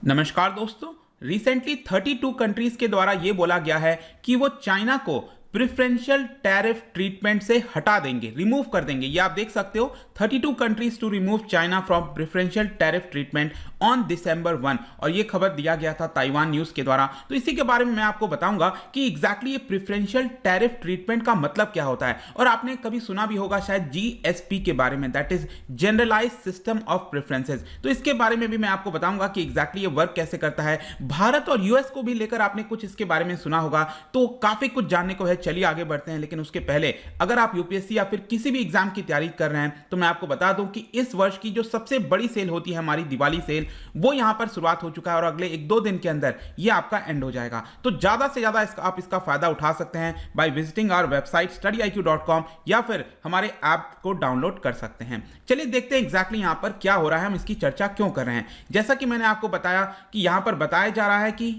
नमस्कार दोस्तों। Recently 32 countries के द्वारा यह बोला गया है कि वो चाइना को प्रिफरेंशियल टैरिफ ट्रीटमेंट से हटा देंगे, रिमूव कर देंगे। ये आप देख सकते हो 32 countries to remove China from preferential tariff treatment on December 1। और ये खबर दिया गया था ताइवान न्यूज के द्वारा। तो इसी के बारे में मैं आपको बताऊंगा कि एग्जैक्टली ये प्रिफरेंशियल टैरिफ ट्रीटमेंट का मतलब क्या होता है। और आपने कभी सुना भी होगा शायद जीएसपी के बारे में, that is generalize system of preferences. तो इसके बारे में भी मैं आपको बताऊंगा कि एग्जैक्टली ये वर्क कैसे करता है। भारत और यूएस को भी लेकर आपने कुछ इसके बारे में सुना होगा, तो काफी कुछ जानने को है। चलिए आगे बढ़ते हैं, लेकिन उसके पहले अगर आप यूपीएससी या फिर किसी भी एग्जाम की तैयारी कर रहे हैं तो मैं आपको बता दूं कि इस वर्ष की जो सबसे बड़ी सेल होती है हमारी दिवाली सेल, वो यहां पर शुरुआत हो चुका है और अगले 1-2 दिन के अंदर ये आपका एंड हो जाएगा। तो ज्यादा से ज्यादा आप इसका फायदा उठा सकते हैं by visiting our website studyIQ.com या फिर हमारे ऐप को डाउनलोड कर सकते हैं। चलिए देखते हैं एग्जैक्टली यहां पर क्या हो रहा है, हम इसकी चर्चा क्यों कर रहे हैं। जैसा कि मैंने आपको बताया कि यहां पर बताया जा रहा है कि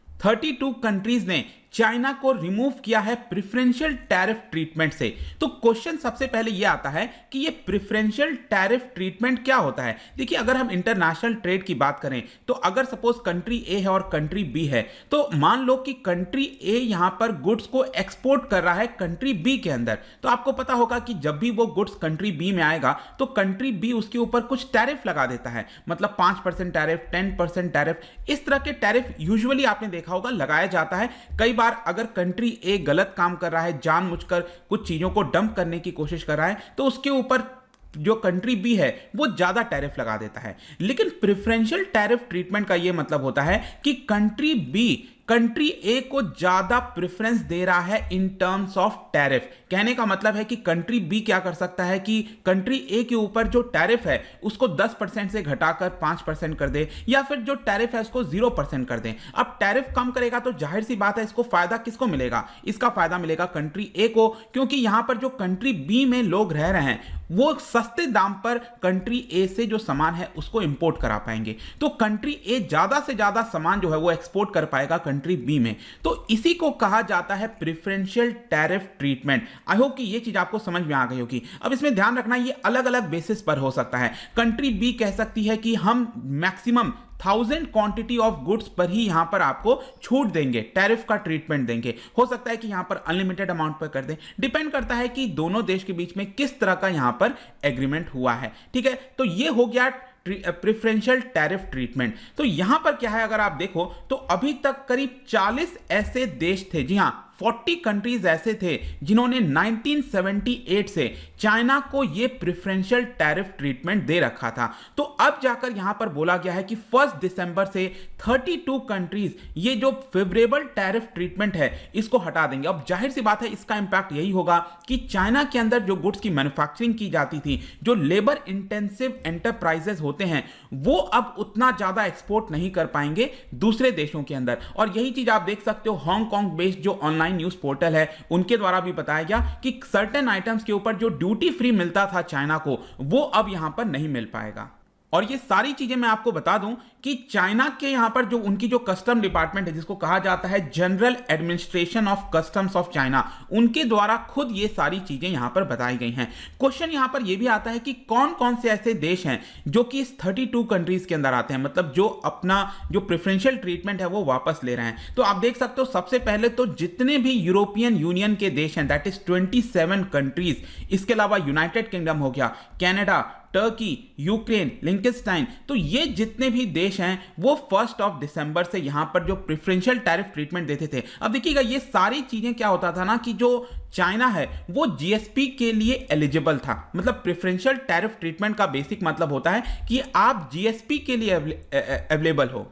32 कंट्रीज ने चाइना को रिमूव किया है प्रिफरेंशियल टैरिफ ट्रीटमेंट से। तो क्वेश्चन सबसे पहले यह आता है कि यह प्रिफरेंशियल टैरिफ ट्रीटमेंट क्या होता है। देखिए, अगर हम इंटरनेशनल ट्रेड की बात करें तो अगर सपोज कंट्री ए है और कंट्री बी है, तो मान लो कि कंट्री ए यहां पर गुड्स को एक्सपोर्ट कर रहा है कंट्री बी के अंदर, तो आपको पता होगा कि जब भी वो गुड्स कंट्री बी में आएगा तो कंट्री बी उसके ऊपर कुछ टैरिफ लगा देता है, मतलब 5% टैरिफ, 10% टैरिफ। इस तरह के टैरिफ यूजुअली आपने देखा होगा लगाया जाता है। कई बार अगर कंट्री ए गलत काम कर रहा है, जानबूझकर कुछ चीजों को डंप करने की कोशिश कर रहा है, तो उसके ऊपर जो कंट्री बी है वो ज्यादा टैरिफ लगा देता है। लेकिन प्रेफरेंशियल टैरिफ ट्रीटमेंट का यह मतलब होता है कि कंट्री बी कंट्री ए को ज्यादा प्रेफरेंस दे रहा है इन टर्म्स ऑफ टैरिफ। कहने का मतलब है कि कंट्री बी क्या कर सकता है कि कंट्री ए के ऊपर जो टैरिफ है उसको 10% से घटाकर 5% कर दे, या फिर जो टैरिफ है उसको 0% कर दे। अब टैरिफ कम करेगा तो जाहिर सी बात है इसको फायदा किसको मिलेगा? इसका फायदा मिलेगा कंट्री ए को, क्योंकि यहां पर जो कंट्री बी में लोग रह रहे हैं वो सस्ते दाम पर कंट्री ए से जो सामान है उसको इंपोर्ट करा पाएंगे। तो कंट्री ए ज्यादा से ज्यादा सामान जो है वो एक्सपोर्ट कर पाएगा कंट्री बी में। तो इसी को कहा जाता है preferential tariff treatment. I hope कि ये चीज आपको समझ में आ गई होगी। अब इसमें ध्यान रखना, ये अलग अलग बेसिस पर हो सकता है। कंट्री बी कह सकती है कि हम मैक्सिमम 1000 क्वांटिटी ऑफ गुड्स पर ही यहां पर आपको छूट देंगे, टैरिफ का ट्रीटमेंट देंगे। हो सकता है कि यहां पर अनलिमिटेड अमाउंट पर कर दें, डिपेंड करता है कि दोनों देश के बीच में किस तरह का यहां पर एग्रीमेंट हुआ है। ठीक है, तो ये हो गया प्रेफरेंशियल टैरिफ ट्रीटमेंट। तो यहां पर क्या है, अगर आप देखो तो अभी तक करीब 40 ऐसे देश थे, जी हां 40 कंट्रीज ऐसे थे जिन्होंने 1978 से चाइना को यह प्रेफरेंशियल टैरिफ ट्रीटमेंट दे रखा था। तो अब जाकर यहां पर बोला गया है कि 1 दिसंबर से 32 कंट्रीज ये जो फेवरेबल टैरिफ ट्रीटमेंट है इसको हटा देंगे। अब जाहिर सी बात है इसका इंपैक्ट यही होगा कि चाइना के अंदर जो गुड्स की मैन्युफैक्चरिंग की जाती थी, जो लेबर इंटेंसिव एंटरप्राइजेस होते हैं, वो अब उतना ज्यादा एक्सपोर्ट नहीं कर पाएंगे दूसरे देशों के अंदर। और यही चीज आप देख सकते हो हांगकांग बेस्ड जो ऑनलाइन न्यूज पोर्टल है उनके द्वारा भी बताया गया कि सर्टेन आइटम्स के ऊपर जो ड्यूटी फ्री मिलता था चाइना को, वो अब यहां पर नहीं मिल पाएगा। और ये सारी चीजें मैं आपको बता दूं कि चाइना के यहां पर जो उनकी जो कस्टम डिपार्टमेंट है, जिसको कहा जाता है general administration of customs of China, उनके द्वारा खुद ये सारी चीजें यहां पर बताई गई हैं। क्वेश्चन यहां पर यह भी आता है कि कौन कौन से ऐसे देश हैं जो कि इस 32 कंट्रीज के अंदर आते हैं, मतलब जो अपना जो प्रेफरेंशियल ट्रीटमेंट है वो वापस ले रहे हैं। तो आप देख सकते हो सबसे पहले तो जितने भी यूरोपियन यूनियन के देश हैं, दैट इज 27 कंट्रीज, इसके अलावा यूनाइटेड किंगडम हो गया, कनाडा, टर्की, यूक्रेन, लिंकनस्टाइन, तो ये जितने भी देश हैं वो 1 दिसंबर से यहां पर जो प्रेफरेंशियल टैरिफ ट्रीटमेंट देते थे। अब देखिएगा ये सारी चीजें क्या होता था ना कि जो चाइना है वो जीएसपी के लिए एलिजिबल था। मतलब प्रेफरेंशियल टैरिफ ट्रीटमेंट का बेसिक मतलब होता है कि आप जीएसपी के लिए अवेलेबल हो।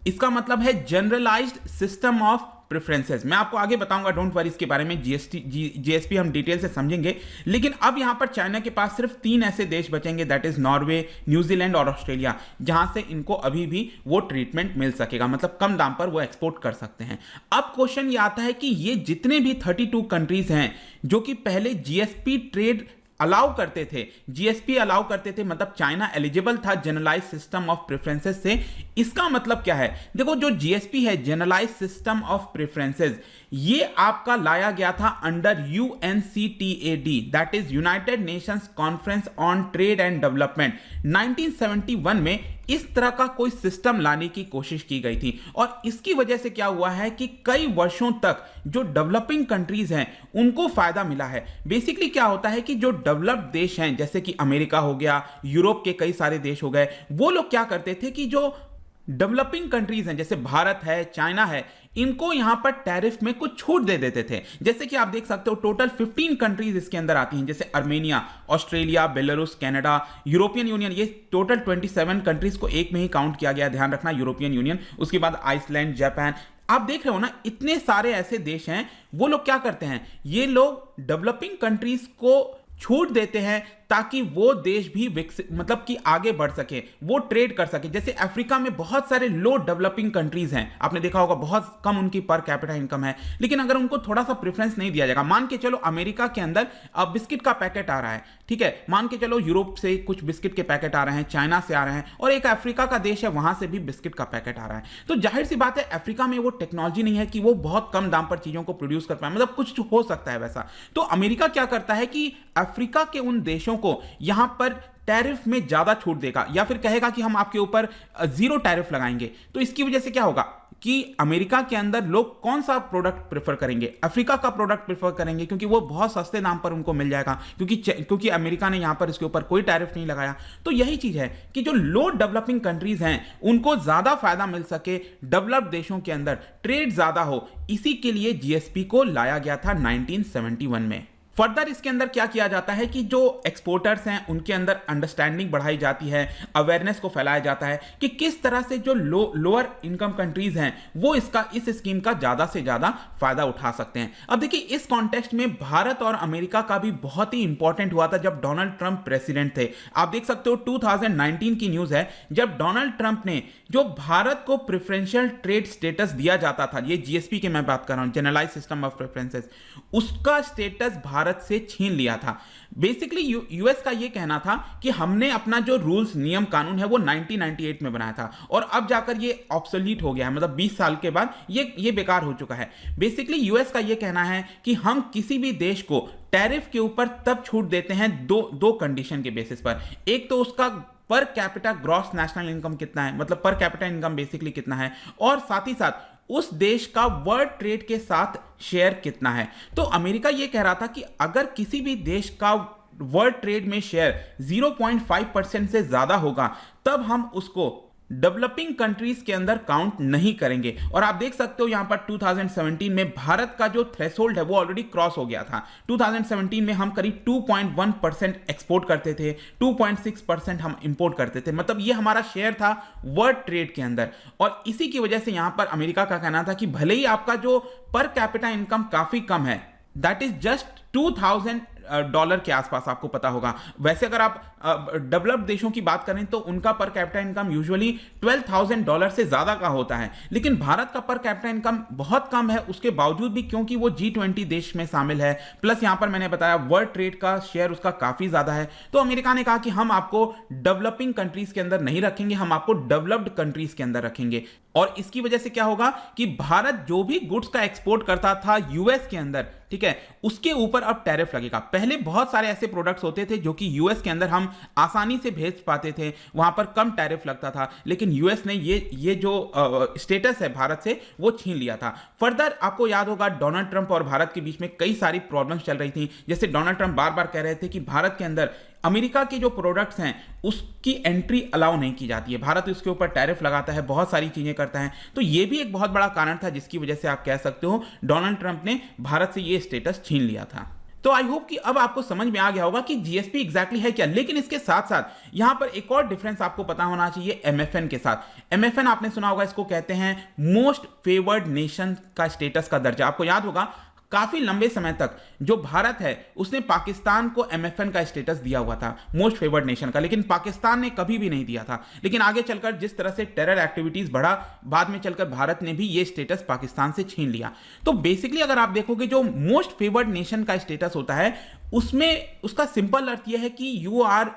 इसका मतलब है जनरलाइज्ड सिस्टम ऑफ प्रेफरेंसेस। मैं आपको आगे बताऊंगा, डोंट वरी, इसके बारे में जीएसपी हम डिटेल से समझेंगे। लेकिन अब यहां पर चाइना के पास सिर्फ 3 ऐसे देश बचेंगे, दैट इज नॉर्वे, न्यूजीलैंड और ऑस्ट्रेलिया, जहां से इनको अभी भी वो ट्रीटमेंट मिल सकेगा, मतलब कम दाम पर वो एक्सपोर्ट कर सकते हैं। अब क्वेश्चन ये आता है कि ये जितने भी 32 कंट्रीज हैं जो कि पहले जीएसपी ट्रेड अलाउ करते थे, जीएसपी अलाउ करते थे, मतलब चाइना एलिजिबल था जनरलाइज सिस्टम ऑफ प्रेफरेंसेस से। इसका मतलब क्या है? देखो, जो जीएसपी है जनरलाइज सिस्टम ऑफ प्रेफरेंसेस, ये आपका लाया गया था under UNCTAD, that is United Nations Conference on Trade and Development. 1971 में इस तरह का कोई सिस्टम लाने की कोशिश की गई थी, और इसकी वजह से क्या हुआ है कि कई वर्षों तक जो डेवलपिंग कंट्रीज हैं उनको फायदा मिला है। बेसिकली क्या होता है कि जो डेवलप्ड देश हैं जैसे कि अमेरिका हो गया, यूरोप के कई सारे देश हो गए, वो लोग क्या करते थे कि जो डेवलपिंग कंट्रीज हैं जैसे भारत है, चाइना है, इनको यहां पर टैरिफ में कुछ छूट दे देते थे। जैसे कि आप देख सकते हो टोटल 15 कंट्रीज इसके अंदर आती हैं, जैसे Armenia, Australia, Belarus, Canada, European union, ये टोटल 27 कंट्रीज को एक में ही काउंट किया गया, ध्यान रखना, यूरोपियन यूनियन, उसके बाद आइसलैंड, जापान। आप देख रहे हो ना, इतने सारे ऐसे देश हैं, वो लोग क्या करते हैं, ये लोग डेवलपिंग कंट्रीज को छूट देते हैं ताकि वो देश भी विकसित, मतलब कि आगे बढ़ सके, वो ट्रेड कर सके। जैसे अफ्रीका में बहुत सारे लो डेवलपिंग कंट्रीज हैं, आपने देखा होगा बहुत कम उनकी पर कैपिटा इनकम है, लेकिन अगर उनको थोड़ा सा प्रेफरेंस नहीं दिया जाएगा, मान के चलो अमेरिका के अंदर अब बिस्किट का पैकेट आ रहा है, ठीक है, मान के चलो यूरोप से कुछ बिस्किट के पैकेट आ रहे हैं, चाइना से आ रहे हैं, और एक अफ्रीका का देश है वहां से भी बिस्किट का पैकेट आ रहा है, तो जाहिर सी बात है अफ्रीका में वो टेक्नोलॉजी नहीं है कि वो बहुत कम दाम पर चीजों को प्रोड्यूस कर पाए, मतलब कुछ हो सकता है वैसा। तो अमेरिका क्या करता है कि अफ्रीका के उन देशों को यहां पर टैरिफ में ज्यादा छूट देगा, या फिर कहेगा कि हम आपके ऊपर जीरो टैरिफ लगाएंगे। तो इसकी वजह से क्या होगा कि अमेरिका के अंदर लोग कौन सा प्रोडक्ट प्रेफर करेंगे, अफ्रीका का प्रोडक्ट प्रेफर करेंगे, क्योंकि वो बहुत सस्ते दाम पर उनको मिल जाएगा, क्योंकि अमेरिका ने यहां पर इसके ऊपर कोई टैरिफ नहीं लगाया। तो यही चीज है कि जो लो डेवलपिंग कंट्रीज हैं उनको ज्यादा फायदा मिल सके, डेवलप्ड देशों के अंदर ट्रेड ज्यादा हो, इसी के लिए जीएसपी को लाया गया था 1971 में। फर्दर इसके अंदर क्या किया जाता है कि जो एक्सपोर्टर्स हैं उनके अंदर अंडरस्टैंडिंग बढ़ाई जाती है, अवेयरनेस को फैलाया जाता है कि किस तरह से जो लोअर इनकम कंट्रीज हैं वो इस स्कीम का ज्यादा से ज्यादा फायदा उठा सकते हैं। अब देखिए इस कॉन्टेक्स्ट में भारत और अमेरिका का भी बहुत ही इंपॉर्टेंट हुआ था जब डोनाल्ड ट्रंप प्रेसिडेंट थे। आप देख सकते हो 2019 की न्यूज है, जब डोनाल्ड ट्रंप ने जो भारत को प्रेफरेंशियल ट्रेड स्टेटस दिया जाता था, ये जीएसपी की मैं बात कर रहा हूं, जनरलाइज सिस्टम ऑफ प्रेफरेंसेस, उसका स्टेटस भारत से छीन लिया था। बेसिकली यूएस का यह कहना था कि हमने अपना जो रूल्स, नियम, कानून है वो 1998 में बनाया था और अब जाकर ये ऑब्सोलीट हो गया है, मतलब 20 साल के बाद ये बेकार हो चुका है। बेसिकली यूएस का यह कहना है कि हम किसी भी देश को टैरिफ के ऊपर तब छूट देते हैं दो कंडीशन के बेसिस पर। एक तो उसका per capita gross national income कितना है, मतलब पर कैपिटा इनकम बेसिकली कितना है, और साथ ही साथ उस देश का वर्ल्ड ट्रेड के साथ शेयर कितना है। तो अमेरिका यह कह रहा था कि अगर किसी भी देश का वर्ल्ड ट्रेड में शेयर 0.5% से ज्यादा होगा तब हम उसको डेवलपिंग कंट्रीज के अंदर काउंट नहीं करेंगे। और आप देख सकते हो यहां पर 2017 में भारत का जो थ्रेशोल्ड है वो ऑलरेडी क्रॉस हो गया था। 2017 में हम करीब 2.1% एक्सपोर्ट करते थे, 2.6% हम इंपोर्ट करते थे, मतलब ये हमारा शेयर था वर्ल्ड ट्रेड के अंदर। और इसी की वजह से यहां पर अमेरिका का कहना था कि भले ही आपका जो पर कैपिटा इनकम काफी कम है, दैट इज जस्ट $2,000 के आसपास, आपको पता होगा। वैसे अगर आप डेवलप्ड देशों की बात करें तो उनका पर कैपिटा इनकम यूजुअली $12,000 से ज्यादा का होता है, लेकिन भारत का पर कैपिटा इनकम बहुत कम है, उसके बावजूद भी, क्योंकि वो G20 देश में शामिल है, प्लस यहां पर मैंने बताया वर्ल्ड ट्रेड का शेयर उसका काफी ज्यादा है। तो अमेरिका ने कहा कि हम आपको डेवलपिंग कंट्रीज के अंदर नहीं रखेंगे, हम आपको डेवलप्ड कंट्रीज के अंदर रखेंगे। और इसकी वजह से क्या होगा कि भारत जो भी गुड्स का एक्सपोर्ट करता था यूएस के अंदर, ठीक है, उसके ऊपर अब टैरिफ लगेगा। पहले बहुत सारे ऐसे प्रोडक्ट्स होते थे जो कि यूएस के अंदर हम आसानी से भेज पाते थे, वहां पर कम टैरिफ लगता था, लेकिन यूएस ने ये जो स्टेटस है भारत से वो छीन लिया था। फर्दर आपको याद होगा डोनाल्ड ट्रंप और भारत के बीच में कई सारी प्रॉब्लम्स चल रही थी। जैसे डोनाल्ड ट्रंप बार बार कह रहे थे कि भारत के अंदर अमेरिका के जो प्रोडक्ट्स हैं उसकी एंट्री अलाउ नहीं की जाती है, भारत उसके ऊपर टैरिफ लगाता है, बहुत सारी चीजें करता है। तो ये भी एक बहुत बड़ा कारण था जिसकी वजह से आप कह सकते हो डोनाल्ड ट्रंप ने भारत से ये स्टेटस छीन लिया था। तो आई होप कि अब आपको समझ में आ गया होगा कि जीएसपी एग्जैक्टली है क्या। लेकिन इसके साथ साथ यहां पर एक और डिफरेंस आपको पता होना चाहिए एमएफएन के साथ। एमएफएन आपने सुना होगा, इसको कहते हैं मोस्ट फेवर्ड नेशन का स्टेटस का दर्जा। आपको याद होगा काफी लंबे समय तक जो भारत है उसने पाकिस्तान को एमएफएन का स्टेटस दिया हुआ था, मोस्ट फेवर्ड नेशन का, लेकिन पाकिस्तान ने कभी भी नहीं दिया था। लेकिन आगे चलकर जिस तरह से टेरर एक्टिविटीज बढ़ा, बाद में चलकर भारत ने भी ये स्टेटस पाकिस्तान से छीन लिया। तो बेसिकली अगर आप देखोगे जो मोस्ट फेवर्ड नेशन का स्टेटस होता है उसमें उसका सिंपल अर्थ यह है कि you are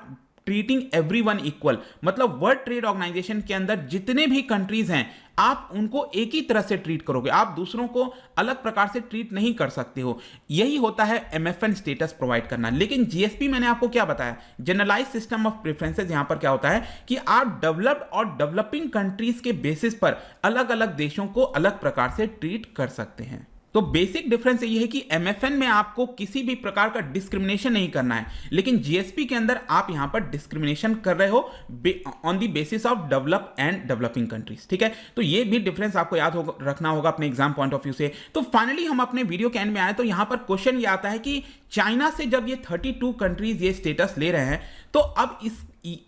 treating everyone equal, मतलब वर्ल्ड ट्रेड ऑर्गेनाइजेशन के अंदर जितने भी कंट्रीज हैं आप उनको एक ही तरह से ट्रीट करोगे, आप दूसरों को अलग प्रकार से ट्रीट नहीं कर सकते हो। यही होता है एमएफएन स्टेटस प्रोवाइड करना। लेकिन जीएसपी मैंने आपको क्या बताया, जनरलाइज सिस्टम ऑफ प्रेफरेंसेस। यहां पर क्या होता है कि आप डेवलप्ड और डेवलपिंग कंट्रीज के बेसिस पर अलग अलग देशों को अलग प्रकार से ट्रीट कर सकते हैं। तो बेसिक डिफरेंस ये है कि एमएफएन में आपको किसी भी प्रकार का डिस्क्रिमिनेशन नहीं करना है, लेकिन जीएसपी के अंदर आप यहां पर डिस्क्रिमिनेशन कर रहे हो on the basis of develop and developing countries. ठीक है, तो ये भी डिफरेंस आपको याद रखना होगा अपने एग्जाम पॉइंट ऑफ व्यू से। तो फाइनली हम अपने वीडियो के एंड में आए तो यहां पर क्वेश्चन ये आता है कि चाइना से जब ये 32 कंट्रीज ये स्टेटस ले रहे हैं तो अब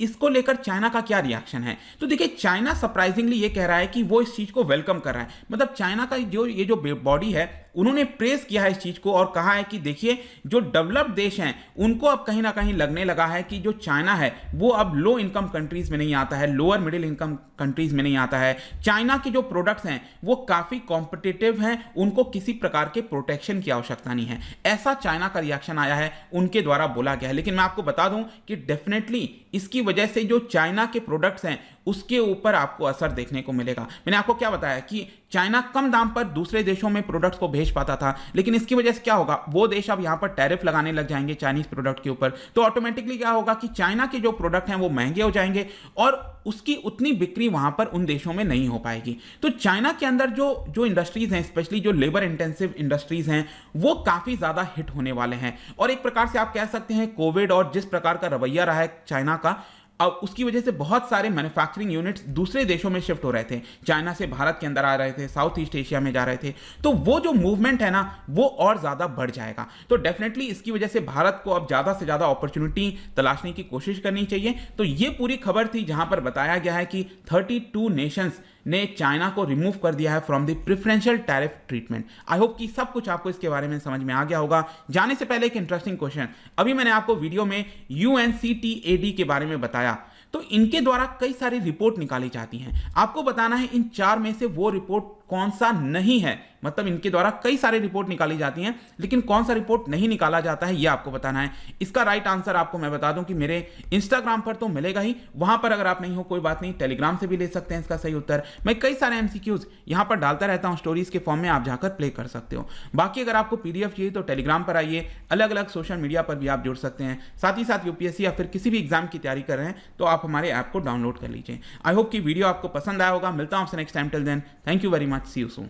इसको लेकर चाइना का क्या रिएक्शन है। तो देखिए, चाइना सरप्राइजिंगली ये कह रहा है कि वो इस चीज को वेलकम कर रहा है। मतलब चाइना का ये जो बॉडी है उन्होंने प्रेस किया है इस चीज को और कहा है कि देखिए, जो डेवलप्ड देश हैं उनको अब कहीं ना कहीं लगने लगा है कि जो चाइना है वो अब लो इनकम कंट्रीज में नहीं आता है, लोअर मिडिल इनकम कंट्रीज में नहीं आता है। चाइना के जो प्रोडक्ट्स हैं वो काफी कॉम्पिटिटिव हैं, उनको किसी प्रकार के प्रोटेक्शन की आवश्यकता नहीं है। ऐसा चाइना का रिएक्शन आया है, उनके द्वारा बोला गया है। लेकिन मैं आपको बता दूं कि डेफिनेटली इसकी वजह से जो चाइना के प्रोडक्ट्स हैं उसके ऊपर आपको असर देखने को मिलेगा। मैंने आपको क्या बताया कि चाइना कम दाम पर दूसरे देशों में प्रोडक्ट्स को भेज पाता था, लेकिन इसकी वजह से क्या होगा, वो देश अब यहां पर टैरिफ लगाने लग जाएंगे चाइनीज प्रोडक्ट के ऊपर। तो ऑटोमेटिकली क्या होगा कि चाइना के जो प्रोडक्ट हैं वो महंगे हो जाएंगे और उसकी उतनी बिक्री वहां पर उन देशों में नहीं हो पाएगी। तो चाइना के अंदर जो इंडस्ट्रीज हैं, स्पेशली जो लेबर इंटेंसिव इंडस्ट्रीज हैं, वो काफी ज्यादा हिट होने वाले हैं। और एक प्रकार से आप कह सकते हैं कोविड और जिस प्रकार का रवैया रहा है चाइना का, अब उसकी वजह से बहुत सारे मैन्युफैक्चरिंग यूनिट्स दूसरे देशों में शिफ्ट हो रहे थे, चाइना से भारत के अंदर आ रहे थे, साउथ ईस्ट एशिया में जा रहे थे। तो वो जो मूवमेंट है ना वो और ज्यादा बढ़ जाएगा। तो डेफिनेटली इसकी वजह से भारत को अब ज्यादा से ज्यादा अपॉर्चुनिटी तलाशने की कोशिश करनी चाहिए। तो ये पूरी खबर थी जहां पर बताया गया है कि 32 नेशंस ने चाइना को रिमूव कर दिया है from the preferential tariff treatment. I hope कि सब कुछ आपको इसके बारे में समझ में आ गया होगा। जाने से पहले एक इंटरेस्टिंग क्वेश्चन, अभी मैंने आपको वीडियो में यूएनसीटीएडी के बारे में बताया, तो इनके द्वारा कई सारी रिपोर्ट निकाली जाती हैं। आपको बताना है इन 4 में से वो रिपोर्ट कौन सा नहीं है। मतलब इनके द्वारा कई सारे रिपोर्ट निकाली जाती हैं, लेकिन कौन सा रिपोर्ट नहीं निकाला जाता है ये आपको बताना है। इसका राइट आंसर आपको मैं बता दूं कि मेरे इंस्टाग्राम पर तो मिलेगा ही, वहां पर अगर आप नहीं हो कोई बात नहीं, टेलीग्राम से भी ले सकते हैं इसका सही उत्तर। मैं कई सारे एमसीक्यूज यहां पर डालता रहता हूं स्टोरीज के फॉर्म में, आप जाकर प्ले कर सकते हो। बाकी अगर आपको पीडीएफ चाहिए तो टेलीग्राम पर आइए, अलग अलग सोशल मीडिया पर भी आप जुड़ सकते हैं। साथ ही साथ यूपीएससी या फिर किसी भी एग्जाम की तैयारी कर रहे हैं तो आप हमारे ऐप को डाउनलोड कर लीजिए। आई होप कि वीडियो आपको पसंद आया होगा। मिलता हूं आपसे next time, till then thank you very much, see you soon.